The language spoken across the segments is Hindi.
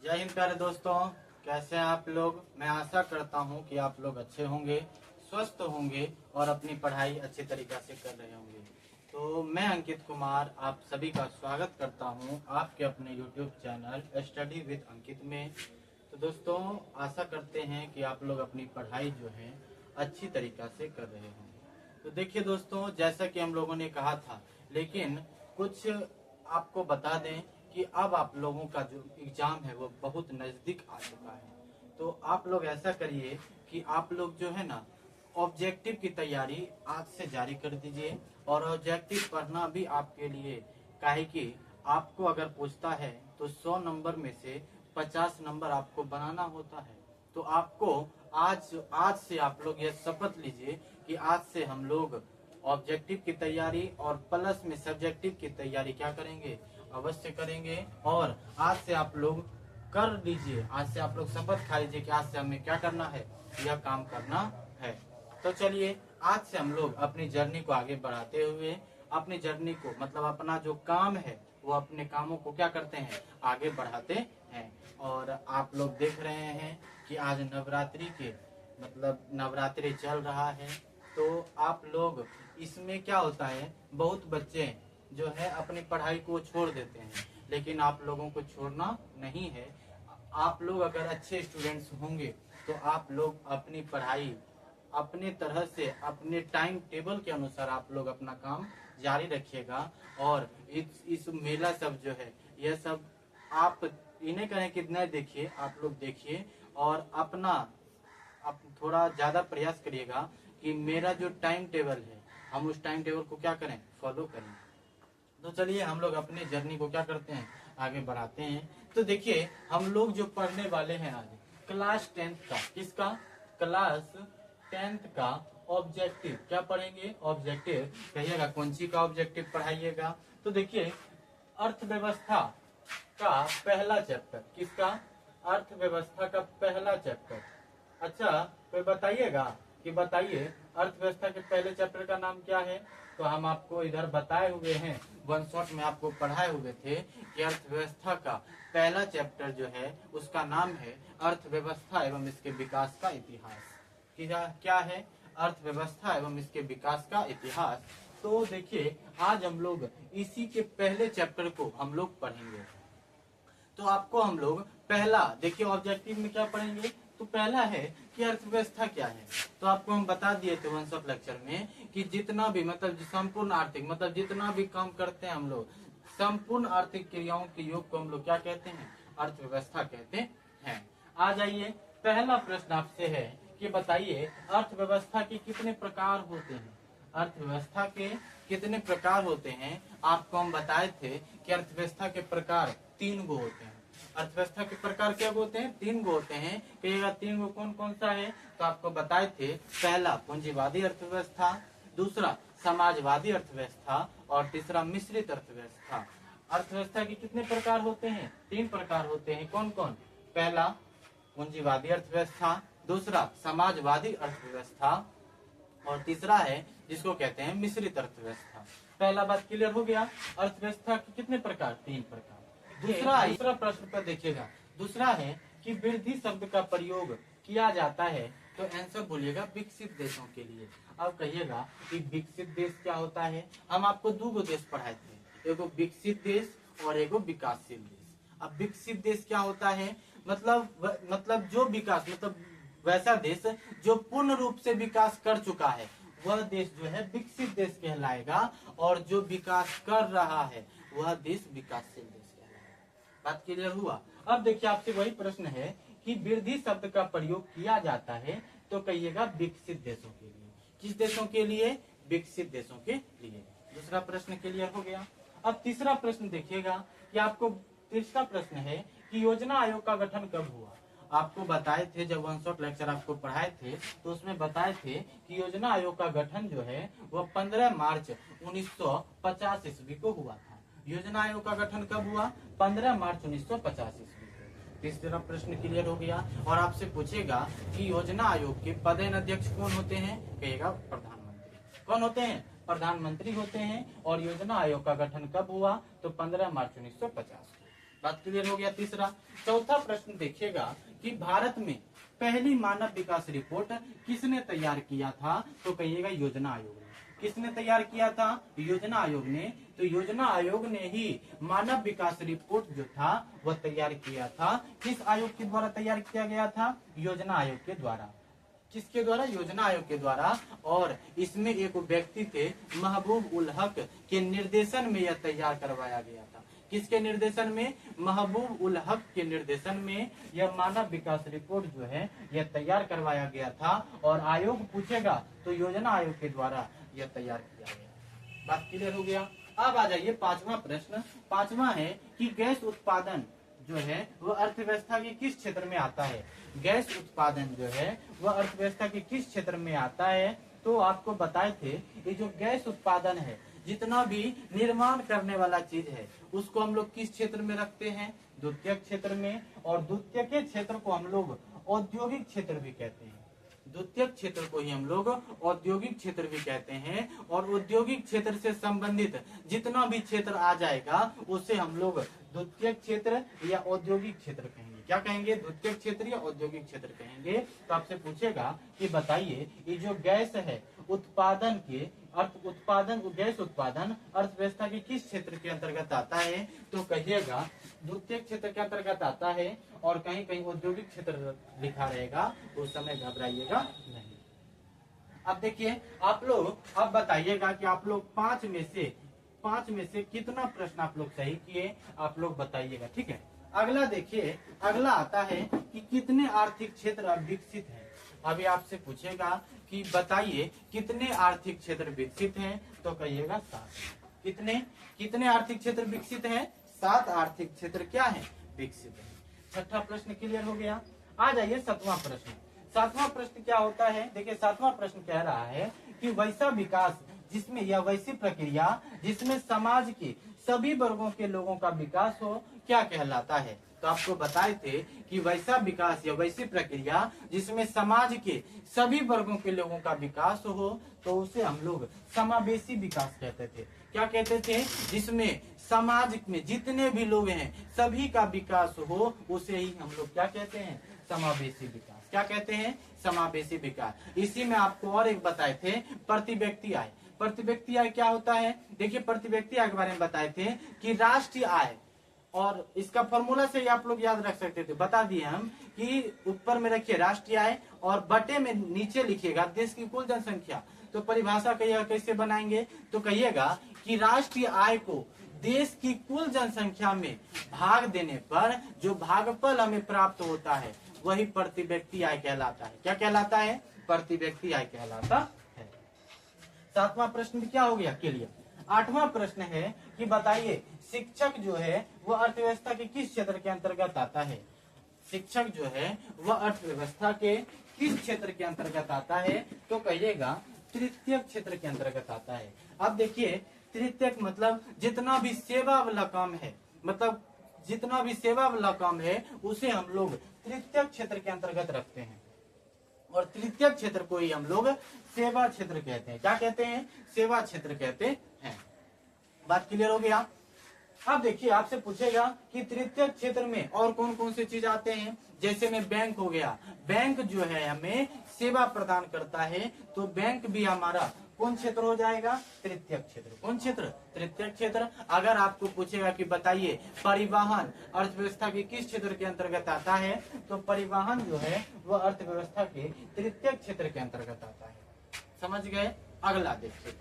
जय हिंद प्यारे दोस्तों, कैसे हैं आप लोग। मैं आशा करता हूं कि आप लोग अच्छे होंगे, स्वस्थ होंगे और अपनी पढ़ाई अच्छे तरीके से कर रहे होंगे। तो मैं अंकित कुमार आप सभी का स्वागत करता हूं आपके अपने YouTube चैनल स्टडी विद अंकित में। तो दोस्तों, आशा करते हैं कि आप लोग अपनी पढ़ाई जो है अच्छी तरीका से कर रहे होंगे। तो देखिए दोस्तों, जैसा कि हम लोगों ने कहा था, लेकिन कुछ आपको बता दें कि अब आप लोगों का जो एग्जाम है वो बहुत नजदीक आ चुका है। तो आप लोग ऐसा करिए कि आप लोग जो है ना, ऑब्जेक्टिव की तैयारी आज से जारी कर दीजिए। और ऑब्जेक्टिव पढ़ना भी आपके लिए, काहे कि आपको अगर पूछता है तो 100 नंबर में से 50 नंबर आपको बनाना होता है। तो आपको आज से आप लोग ये शपथ लीजिए कि आज से हम लोग ऑब्जेक्टिव की तैयारी और प्लस में सब्जेक्टिव की तैयारी क्या करेंगे, अवश्य करेंगे। और आज से आप लोग कर लीजिए, आज से आप लोग शपथ खा लीजिए कि आज से हमें क्या करना है, यह काम करना है। तो चलिए, आज से हम लोग अपनी जर्नी को आगे बढ़ाते हुए अपनी जर्नी को मतलब अपना जो काम है वो अपने कामों को क्या करते हैं, आगे बढ़ाते हैं। और आप लोग देख रहे हैं कि आज नवरात्रि के मतलब नवरात्रि चल रहा है। तो आप लोग इसमें क्या होता है, बहुत बच्चे जो है अपनी पढ़ाई को छोड़ देते हैं, लेकिन आप लोगों को छोड़ना नहीं है। आप लोग अगर अच्छे स्टूडेंट्स होंगे तो आप लोग अपनी पढ़ाई अपने तरह से अपने टाइम टेबल के अनुसार आप लोग अपना काम जारी रखिएगा। और इस मेला सब जो है, यह सब आप इन्हें कहें कि नहीं, देखिए आप लोग देखिए और अपना आप थोड़ा ज्यादा प्रयास करिएगा कि मेरा जो टाइम टेबल है हम उस टाइम टेबल को क्या करें, फॉलो करें। तो चलिए हम लोग अपने जर्नी को क्या करते हैं, आगे बढ़ाते हैं। तो देखिए हम लोग जो पढ़ने वाले हैं आज क्लास 10th का, किसका, क्लास 10th का ऑब्जेक्टिव क्या पढ़ेंगे, ऑब्जेक्टिव। कहिएगा कौन सी का ऑब्जेक्टिव पढ़ाइएगा। तो देखिए अर्थव्यवस्था का पहला चैप्टर, किसका, अर्थव्यवस्था का पहला चैप्टर। अच्छा, तो बताइएगा कि बताइए अर्थव्यवस्था के पहले चैप्टर का नाम क्या है। तो हम आपको इधर बताए हुए हैं, वन शॉट में आपको पढ़ाए हुए थे कि अर्थव्यवस्था का पहला चैप्टर जो है उसका नाम है अर्थव्यवस्था एवं इसके विकास का इतिहास। क्या है, अर्थव्यवस्था एवं इसके विकास का इतिहास। तो देखिए आज हम लोग इसी के पहले चैप्टर को हम लोग पढ़ेंगे। तो आपको हम लोग पहला देखिए ऑब्जेक्टिव में क्या पढ़ेंगे, तो पहला है कि अर्थव्यवस्था क्या है। तो आपको हम बता दिए थे वन शॉट लेक्चर में कि जितना भी मतलब संपूर्ण आर्थिक मतलब जितना भी काम करते हैं हम लोग, संपूर्ण आर्थिक क्रियाओं के योग को हम लोग क्या कहते हैं, अर्थव्यवस्था कहते हैं। आ जाइए, पहला प्रश्न आपसे है कि बताइए अर्थव्यवस्था के कितने प्रकार होते हैं। अर्थव्यवस्था के कितने प्रकार होते हैं। आपको हम बताए थे कि अर्थव्यवस्था के प्रकार 3 गो होते हैं। अर्थव्यवस्था के प्रकार क्या होते हैं, 3 गो होते हैं। कहिएगा 3 गो कौन कौन सा है। तो आपको बताए थे, पहला पूंजीवादी अर्थव्यवस्था, दूसरा समाजवादी अर्थव्यवस्था और तीसरा मिश्रित अर्थव्यवस्था। अर्थव्यवस्था के कितने प्रकार होते हैं, 3 प्रकार होते हैं। कौन कौन, पहला पूंजीवादी अर्थव्यवस्था, दूसरा समाजवादी अर्थव्यवस्था और तीसरा है जिसको कहते हैं मिश्रित अर्थव्यवस्था। पहला बात क्लियर हो गया, अर्थव्यवस्था के कितने प्रकार, 3 प्रकार। दूसरा प्रश्न पर देखिएगा, दूसरा है कि वृद्धि शब्द का प्रयोग किया जाता है। तो आंसर बोलिएगा विकसित देशों के लिए। अब कहिएगा कि विकसित देश क्या होता है। हम आपको 2 गो देश पढ़ाए थे, एगो विकसित देश और एगो विकासशील देश। अब विकसित देश क्या होता है, मतलब जो विकास मतलब वैसा देश जो पूर्ण रूप से विकास कर चुका है वह देश जो है विकसित देश कहलाएगा, और जो विकास कर रहा है वह देश विकासशील देश कहलाएगा। बात क्लियर हुआ। अब देखिए आपसे वही प्रश्न है कि वृद्धि शब्द का प्रयोग किया जाता है। तो कहिएगा विकसित देशों के लिए। किस देशों के लिए, विकसित देशों के लिए। दूसरा प्रश्न क्लियर हो गया। अब तीसरा प्रश्न देखिएगा कि आपको तीसरा प्रश्न है कि योजना आयोग का गठन कब हुआ। आपको बताए थे जब वन शॉट लेक्चर आपको पढ़ाए थे तो उसमें बताए थे कि योजना आयोग का गठन जो है वह 15 मार्च 1950 ईस्वी को हुआ था। योजना आयोग का गठन कब हुआ, 15 मार्च 1950 ईस्वी को। तीसरा प्रश्न क्लियर हो गया। और आपसे पूछेगा कि योजना आयोग के पदेन अध्यक्ष कौन होते हैं, कहेगा प्रधानमंत्री। कौन होते हैं, प्रधानमंत्री होते हैं। और योजना आयोग का गठन कब हुआ, तो 15 मार्च 1950 को। बात क्लियर हो गया। तीसरा, चौथा प्रश्न देखिएगा कि भारत में पहली मानव विकास रिपोर्ट किसने तैयार किया था? तो कहिएगा योजना आयोग ने। किसने तैयार किया था? योजना आयोग ने। तो योजना आयोग ने ही मानव विकास रिपोर्ट जो था वह तैयार किया था। किस आयोग के द्वारा तैयार किया गया था? योजना आयोग के द्वारा। किसके द्वारा? योजना आयोग के द्वारा। और इसमें एक व्यक्ति थे महबूब उल हक के निर्देशन में यह तैयार करवाया गया था। किसके निर्देशन में? महबूब उल हक के निर्देशन में यह मानव विकास रिपोर्ट जो है यह तैयार करवाया गया था। और आयोग पूछेगा तो योजना आयोग के द्वारा यह तैयार किया गया। बात क्लियर हो गया। अब आ जाइए पांचवा प्रश्न। पांचवा है कि गैस उत्पादन जो है वह अर्थव्यवस्था के किस क्षेत्र में आता है? गैस उत्पादन जो है वह अर्थव्यवस्था के किस क्षेत्र में आता है? तो आपको बताए थे ये जो गैस उत्पादन है, जितना भी निर्माण करने वाला चीज है उसको हम लोग किस क्षेत्र में रखते हैं? द्वितीयक क्षेत्र में। और द्वितीयक क्षेत्र को हम लोग औद्योगिक क्षेत्र भी कहते हैं। द्वितीयक क्षेत्र को ही हम लोग औद्योगिक क्षेत्र भी कहते हैं। और औद्योगिक क्षेत्र से संबंधित जितना भी क्षेत्र आ जाएगा उसे हम लोग द्वितीयक क्षेत्र या औद्योगिक क्षेत्र कहेंगे। क्या कहेंगे? द्वितीयक क्षेत्र या औद्योगिक क्षेत्र कहेंगे। तो आपसे पूछेगा कि बताइए ये जो गैस है उत्पादन के गैस उत्पादन अर्थव्यवस्था के किस क्षेत्र के अंतर्गत आता है? तो कहिएगा द्वितीयक क्षेत्र के अंतर्गत आता है। और कहीं कहीं औद्योगिक क्षेत्र लिखा रहेगा तो उस समय घबराइएगा नहीं। अब देखिए आप लोग अब बताइएगा कि आप लोग पांच में से कितना प्रश्न आप लोग सही किए, आप लोग बताइएगा। ठीक है। अगला देखिए, अगला आता है कि कितने आर्थिक क्षेत्र अब विकसित हैं। अभी आपसे पूछेगा कि बताइए कितने आर्थिक क्षेत्र विकसित हैं? तो कहिएगा 7। कितने आर्थिक क्षेत्र विकसित हैं? 7 आर्थिक क्षेत्र क्या है? विकसित है। छठा प्रश्न क्लियर हो गया। आ जाइए सातवां प्रश्न। सातवां प्रश्न क्या होता है? देखिए सातवां प्रश्न कह रहा है कि वैसा विकास जिसमें या वैसी प्रक्रिया जिसमें समाज के सभी वर्गों के लोगों का विकास हो क्या कहलाता है? तो आपको बताए थे कि वैसा विकास या वैसी प्रक्रिया जिसमें समाज के सभी वर्गों के लोगों का विकास हो तो उसे हम लोग समावेशी विकास कहते थे। क्या कहते थे? जिसमें समाज में जितने भी लोग हैं सभी का विकास हो उसे ही हम लोग क्या कहते हैं? समावेशी विकास। क्या कहते हैं? समावेशी विकास। इसी में आपको और एक बताए थे प्रति व्यक्ति आय। प्रति व्यक्ति आय क्या होता है? देखिए प्रति व्यक्ति आय के बारे में बताए थे कि राष्ट्रीय आय, और इसका फॉर्मूला से ही आप लोग याद रख सकते थे। बता दिए हम कि ऊपर में रखिए राष्ट्रीय आय और बटे में नीचे लिखिएगा देश की कुल जनसंख्या। तो परिभाषा कहिएगा कैसे बनाएंगे? तो कहिएगा कि राष्ट्रीय आय को देश की कुल जनसंख्या में भाग देने पर जो भागफल हमें प्राप्त होता है वही प्रति व्यक्ति आय कहलाता है। क्या कहलाता है? प्रति व्यक्ति आय कहलाता है। सातवां प्रश्न क्या हो गया? क्लियर। आठवां प्रश्न है कि बताइए शिक्षक जो है वह अर्थव्यवस्था के किस क्षेत्र के अंतर्गत आता है? शिक्षक जो है वह अर्थव्यवस्था के किस क्षेत्र के अंतर्गत आता है? तो कहिएगा तृतीयक क्षेत्र के अंतर्गत आता है। अब देखिए तृतीयक मतलब जितना भी सेवा वाला काम है, मतलब जितना भी सेवा वाला काम है उसे हम लोग तृतीयक क्षेत्र के अंतर्गत रखते हैं। और तृतीयक क्षेत्र को ही हम लोग सेवा क्षेत्र कहते हैं। क्या कहते हैं? सेवा क्षेत्र कहते हैं। बात क्लियर हो गया। अब देखिए आपसे पूछेगा कि तृतीयक क्षेत्र में और कौन कौन से चीज आते हैं? जैसे में बैंक हो गया। बैंक जो है हमें सेवा प्रदान करता है, तो बैंक भी हमारा कौन क्षेत्र हो जाएगा? तृतीयक क्षेत्र। कौन क्षेत्र? तृतीयक क्षेत्र। अगर आपको पूछेगा कि बताइए परिवहन अर्थव्यवस्था के किस क्षेत्र के अंतर्गत आता है? तो परिवहन जो है वह अर्थव्यवस्था के तृतीयक क्षेत्र के अंतर्गत आता है। समझ गए? अगला देखिए,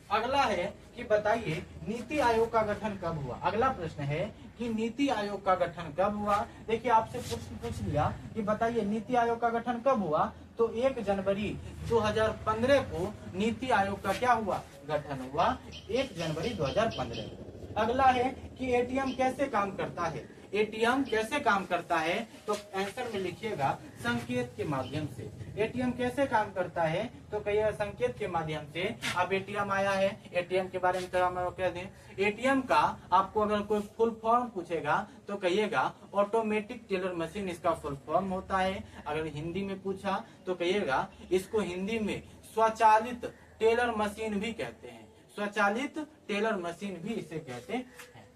अगला है कि बताइए नीति आयोग का गठन कब हुआ। अगला प्रश्न है कि नीति आयोग का गठन कब हुआ। देखिए आपसे प्रश्न पूछ लिया कि बताइए नीति आयोग का गठन कब हुआ। तो 1 जनवरी 2015 को नीति आयोग का क्या हुआ? गठन हुआ 1 जनवरी 2015। अगला है कि एटीएम कैसे काम करता है। एटीएम कैसे काम करता है? तो आंसर में लिखिएगा संकेत के माध्यम से। एटीएम कैसे काम करता है? तो कहिएगा संकेत के माध्यम से। अब एटीएम आया है, एटीएम के बारे में थोड़ा मैं कह दें। एटीएम का आपको अगर कोई फुल फॉर्म पूछेगा तो कहिएगा ऑटोमेटिक टेलर मशीन इसका फुल फॉर्म होता है। अगर हिंदी में पूछा तो कहिएगा इसको हिंदी में स्वचालित टेलर मशीन भी कहते हैं। स्वचालित टेलर मशीन भी इसे कहते हैं।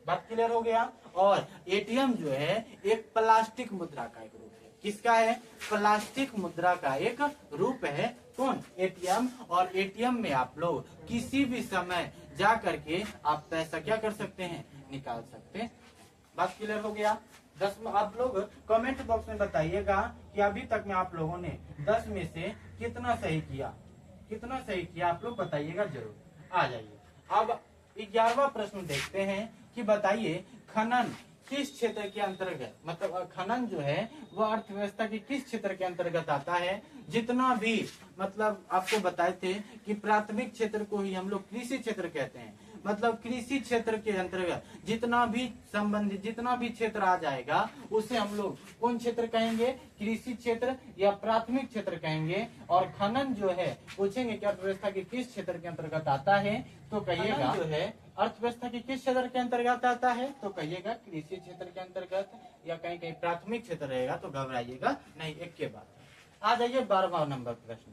बात क्लियर हो गया। और एटीएम जो है एक प्लास्टिक मुद्रा का एक रूप है। किसका है? प्लास्टिक मुद्रा का एक रूप है। कौन? एटीएम। और एटीएम में आप लोग किसी भी समय जा करके आप पैसा क्या कर सकते हैं? निकाल सकते हैं। बात क्लियर हो गया। 10 में आप लोग कमेंट बॉक्स में बताइएगा कि अभी तक में आप लोगों ने 10 में से कितना सही किया, कितना सही किया आप लोग बताइएगा जरूर। आ जाइए अब 11वां प्रश्न देखते हैं कि बताइए खनन किस क्षेत्र के अंतर्गत, मतलब खनन जो है वह अर्थव्यवस्था के किस क्षेत्र के अंतर्गत आता है? जितना भी मतलब आपको बताए थे कि प्राथमिक क्षेत्र को ही हम लोग कृषि क्षेत्र कहते हैं। मतलब कृषि क्षेत्र के अंतर्गत जितना भी संबंधित जितना भी क्षेत्र आ जाएगा उसे हम लोग कौन क्षेत्र कहेंगे? कृषि क्षेत्र या प्राथमिक क्षेत्र कहेंगे। और खनन जो है पूछेंगे कि अर्थव्यवस्था के किस क्षेत्र के अंतर्गत आता है, तो कहिएगा जो है अर्थव्यवस्था के किस क्षेत्र के अंतर्गत आता है, तो कहिएगा कृषि क्षेत्र के अंतर्गत, या कहीं कहीं प्राथमिक क्षेत्र रहेगा तो घबराइएगा नहीं। एक के बाद आ जाइए 12वां नंबर प्रश्न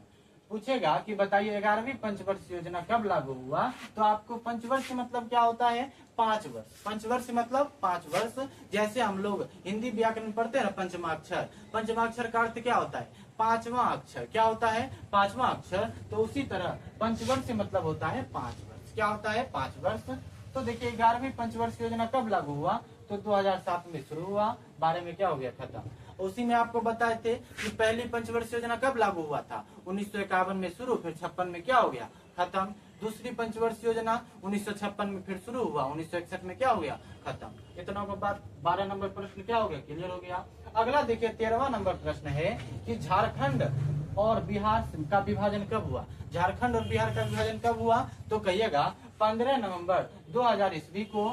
पूछेगा कि बताइए 11वीं पंचवर्षीय योजना कब लागू हुआ? तो आपको पंचवर्ष मतलब क्या होता है? 5 वर्ष। पंचवर्ष मतलब 5 वर्ष। जैसे हम लोग हिंदी व्याकरण पढ़ते हैं ना, पंचमाक्षर, पंचमाक्षर का अर्थ क्या होता है? 5वां अक्षर। क्या होता है? 5वां अक्षर। तो उसी तरह पंचवर्ष मतलब होता है 5 वर्ष। क्या होता है? 5 वर्ष। तो देखिए 11वीं पंचवर्षीय योजना कब लागू हुआ? तो 2007 में शुरू हुआ, 12 में क्या हो गया? खत्म। उसी में आपको बताए थे कि पहली पंचवर्षीय योजना कब लागू हुआ था? 1951 में शुरू, फिर 56 में क्या हो गया? खत्म। दूसरी पंचवर्षीय योजना 1956 में फिर शुरू हुआ, 1961 में क्या हो गया? खत्म। इतना के बाद 12 नंबर प्रश्न क्या हो गया? क्लियर हो गया। अगला देखिए 13वां नंबर प्रश्न है कि झारखंड और बिहार का विभाजन कब हुआ? झारखंड और बिहार का विभाजन कब हुआ? तो कहिएगा 15 नवंबर 2000 ईस्वी को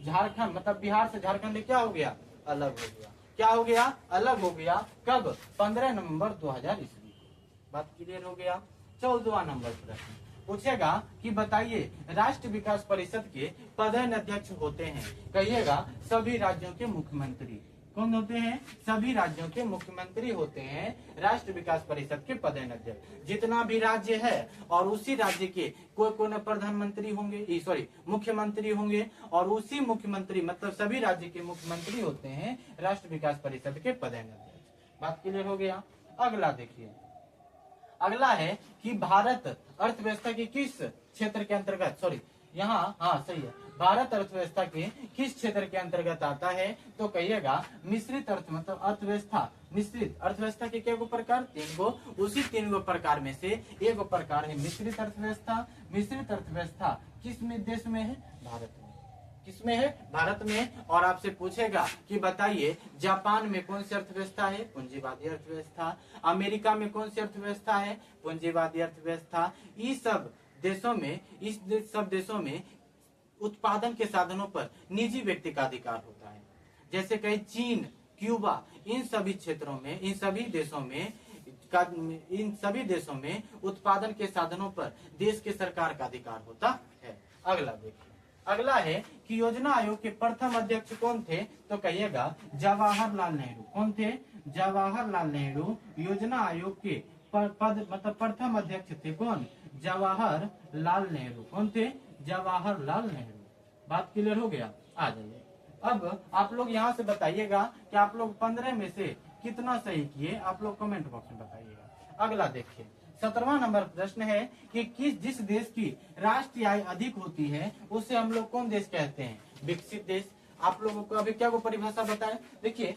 झारखंड मतलब बिहार से झारखंड क्या हो गया? अलग हो गया। क्या हो गया? अलग हो गया। कब? 15 नवंबर 2000 ईस्वी को। बात क्लियर हो गया। 14वां नंबर प्रश्न पूछेगा कि बताइए राष्ट्र विकास परिषद के प्रधान अध्यक्ष होते हैं, कहिएगा सभी राज्यों के मुख्यमंत्री। कौन होते हैं? सभी राज्यों के मुख्यमंत्री होते हैं राष्ट्र विकास परिषद के प्रधान अध्यक्ष। जितना भी राज्य है और उसी राज्य के कोई प्रधानमंत्री होंगे, सॉरी मुख्यमंत्री होंगे, और उसी मुख्यमंत्री मतलब सभी राज्य के मुख्यमंत्री होते हैं राष्ट्र विकास परिषद के प्रधान अध्यक्ष। बात क्लियर हो गया। अगला देखिए, अगला है कि भारत अर्थव्यवस्था के किस क्षेत्र के अंतर्गत, सॉरी यहाँ हाँ सही है, भारत अर्थव्यवस्था के किस क्षेत्र के अंतर्गत आता है? तो कहिएगा मिश्रित अर्थ मतलब अर्थव्यवस्था। मिश्रित अर्थव्यवस्था के क्या प्रकार? 3 गो। उसी 3 गो प्रकार में से एक प्रकार है मिश्रित अर्थव्यवस्था। मिश्रित अर्थव्यवस्था किस में देश में है? भारत में। किसमें है? भारत में। और आपसे पूछेगा कि बताइए जापान में कौन सी अर्थव्यवस्था है? पूंजीवादी अर्थव्यवस्था। अमेरिका में कौन सी अर्थव्यवस्था है? पूंजीवादी अर्थव्यवस्था। इस सब देशों में उत्पादन के साधनों पर निजी व्यक्ति का अधिकार होता है। जैसे कहीं चीन, क्यूबा, इन सभी क्षेत्रों में, इन सभी देशों में उत्पादन के साधनों पर देश के सरकार का अधिकार होता है। अगला देखिए, अगला है कि योजना आयोग के प्रथम अध्यक्ष कौन थे? तो कहिएगा जवाहरलाल नेहरू। कौन थे? जवाहरलाल नेहरू योजना आयोग के पद मतलब प्रथम अध्यक्ष थे। कौन? जवाहरलाल नेहरू। कौन थे? जवाहरलाल नेहरू। बात क्लियर हो गया। आ जाइए अब आप लोग यहाँ से बताइएगा कि आप लोग 15 में से कितना सही किए, आप लोग कमेंट बॉक्स में बताइएगा। अगला देखिए 17वां नंबर प्रश्न है कि जिस देश की राष्ट्रीय आय अधिक होती है उसे हम लोग कौन देश कहते हैं? विकसित देश। आप लोगों को अभी क्या को परिभाषा बताएं? देखिए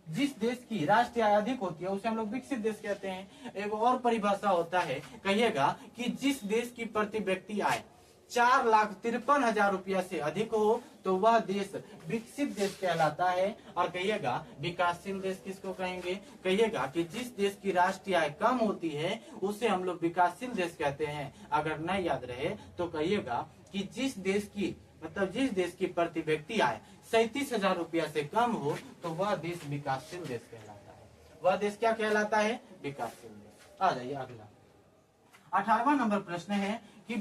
जिस देश की राष्ट्रीय आय अधिक होती है उसे हम लोग विकसित देश कहते हैं। एक और परिभाषा होता है, कहिएगा कि जिस देश की प्रति व्यक्ति आय 4,53,000 रुपया से अधिक हो तो वह देश विकसित देश कहलाता है। और कहिएगा विकासशील देश किसको कहेंगे? कहिएगा कि जिस देश की राष्ट्रीय आय कम होती है उसे हम लोग विकासशील देश कहते हैं। अगर न याद रहे तो कहिएगा कि जिस देश की प्रति व्यक्ति आय 37,000 रुपया से कम हो तो वह देश विकासशील देश कहलाता है। वह देश क्या कहलाता है? विकासशील देश। आ जाइए अगला 18वां नंबर प्रश्न है कि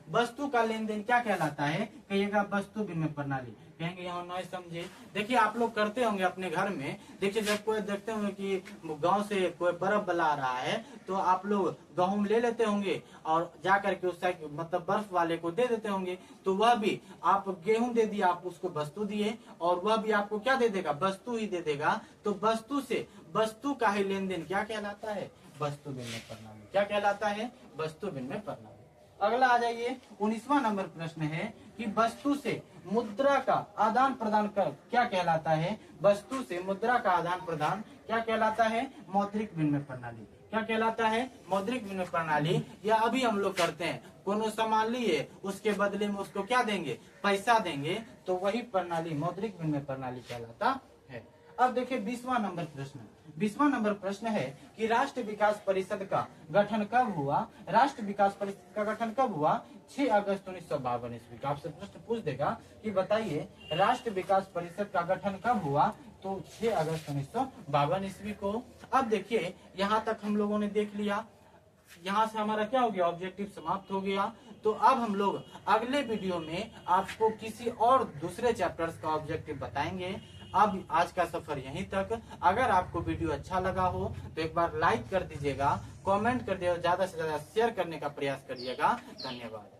वस्तु का लेन देन क्या कहलाता है? कहिएगा वस्तु विनिमय प्रणाली। कहेंगे यहाँ नहीं समझे। देखिए आप लोग करते होंगे अपने घर में, देखिए जब कोई देखते होंगे कि गांव से कोई बर्फ बला रहा है तो आप लोग गेहूं ले लेते होंगे और जा करके उस मतलब बर्फ वाले को दे देते होंगे, तो वह भी आप गेहूं दे दिया, आप उसको वस्तु दिए और वह भी आपको क्या दे देगा, वस्तु ही दे देगा। तो वस्तु से वस्तु का ही लेन देन क्या कहलाता है, वस्तु विनिमय प्रणाली। क्या कहलाता है, वस्तु विनिमय प्रणाली। अगला आ जाइए 19वां नंबर प्रश्न है कि वस्तु से मुद्रा का आदान प्रदान कर क्या कहलाता है, वस्तु से मुद्रा का आदान प्रदान क्या कहलाता है, मौद्रिक विनिमय प्रणाली। क्या कहलाता है, मौद्रिक विनिमय प्रणाली। या अभी हम लोग करते हैं, कोनो सामान लिए उसके बदले में उसको क्या देंगे, पैसा देंगे, तो वही प्रणाली मौद्रिक विनिमय प्रणाली कहलाता है। अब देखिए 20वां नंबर प्रश्न, 20वां नंबर प्रश्न है कि राष्ट्र विकास परिषद का गठन कब हुआ। राष्ट्र विकास परिषद का गठन कब हुआ, 6 अगस्त 1952 ईस्वी का। आपसे प्रश्न पूछ देगा कि बताइए राष्ट्र विकास परिषद का गठन कब हुआ, तो 6 अगस्त 1952 ईस्वी को। अब देखिए यहाँ तक हम लोगों ने देख लिया, यहाँ से हमारा क्या हो गया, ऑब्जेक्टिव समाप्त हो गया। तो अब हम लोग अगले वीडियो में आपको किसी और दूसरे चैप्टर्स का ऑब्जेक्टिव बताएंगे। अब आज का सफर यहीं तक। अगर आपको वीडियो अच्छा लगा हो तो एक बार लाइक कर दीजिएगा, कमेंट कर दीजिएगा, ज्यादा से ज्यादा शेयर करने का प्रयास करिएगा। धन्यवाद।